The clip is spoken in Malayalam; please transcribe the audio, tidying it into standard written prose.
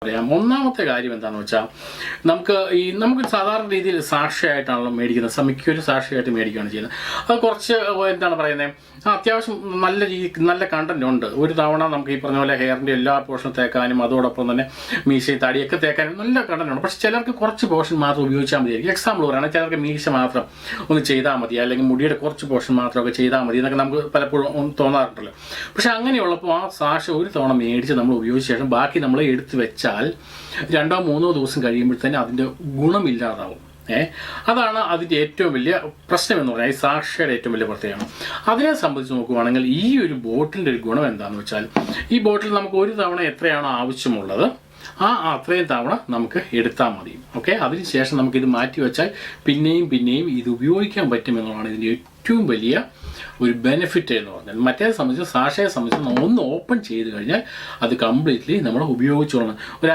പറയാം. ഒന്നാമത്തെ കാര്യം എന്താണെന്ന് വെച്ചാൽ നമുക്ക് സാധാരണ രീതിയിൽ സാക്ഷിയായിട്ടാണല്ലോ മേടിക്കുന്നത്. മിക്കൊരു സാക്ഷിയായിട്ട് മേടിക്കുകയാണ് ചെയ്യുന്നത്. അത് കുറച്ച് എന്താണ് പറയുന്നത്, അത്യാവശ്യം നല്ല കണ്ടന്റ് ഉണ്ട്. ഒരു തവണ നമുക്ക് ഈ പറഞ്ഞ പോലെ ഹെയറിൻ്റെ എല്ലാ പോർഷനും തേക്കാനും അതോടൊപ്പം തന്നെ മീശയും തടിയൊക്കെ തേക്കാനും നല്ല കണ്ടന്റ് ഉണ്ട്. പക്ഷെ ചിലർക്ക് കുറച്ച് പോർഷൻ മാത്രം ഉപയോഗിച്ചാൽ മതിയായിരിക്കും. എക്സാമ്പിൾ പറയുകയാണെങ്കിൽ ചിലർക്ക് മീശ മാത്രം ഒന്ന് ചെയ്താൽ മതി, അല്ലെങ്കിൽ മുടിയുടെ കുറച്ച് പോർഷൻ മാത്രമൊക്കെ ചെയ്താൽ മതി എന്നൊക്കെ നമുക്ക് പലപ്പോഴും തോന്നാറുണ്ടല്ലോ. പക്ഷെ അങ്ങനെയുള്ളപ്പോൾ ആ സാക്ഷി ഒരു തവണ മേടിച്ച് നമ്മൾ ഉപയോഗിച്ച ശേഷം ബാക്കി നമ്മൾ എടുത്ത് വെച്ചാൽ 2-3 ദിവസം കഴിയുമ്പോഴത്തേനും അതിൻ്റെ ഗുണമില്ലാതാവും. അതാണ് അതിൻ്റെ ഏറ്റവും വലിയ പ്രശ്നം എന്ന് പറഞ്ഞാൽ ഈ സാക്ഷിയുടെ ഏറ്റവും വലിയ പ്രത്യേകത. അതിനെ സംബന്ധിച്ച് നോക്കുകയാണെങ്കിൽ ഈ ഒരു ബോട്ടിലിൻ്റെ ഒരു ഗുണം എന്താണെന്ന് വെച്ചാൽ, ഈ ബോട്ടിൽ നമുക്ക് ഒരു തവണ എത്രയാണോ ആവശ്യമുള്ളത് അത്രയും തവണ നമുക്ക് എടുത്താൽ മതി. അതിനുശേഷം നമുക്കിത് മാറ്റി വെച്ചാൽ പിന്നെയും ഇത് ഉപയോഗിക്കാൻ പറ്റുമെന്നുള്ളതാണ് ഇതിൻ്റെ ഏറ്റവും വലിയ ഒരു ബെനിഫിറ്റ് എന്ന് പറഞ്ഞാൽ. മറ്റേ സംബന്ധിച്ച് സാക്ഷയെ സംബന്ധിച്ച് ഒന്ന് ഓപ്പൺ ചെയ്ത് കഴിഞ്ഞാൽ അത് കംപ്ലീറ്റ്ലി നമ്മൾ ഉപയോഗിച്ചോളണം.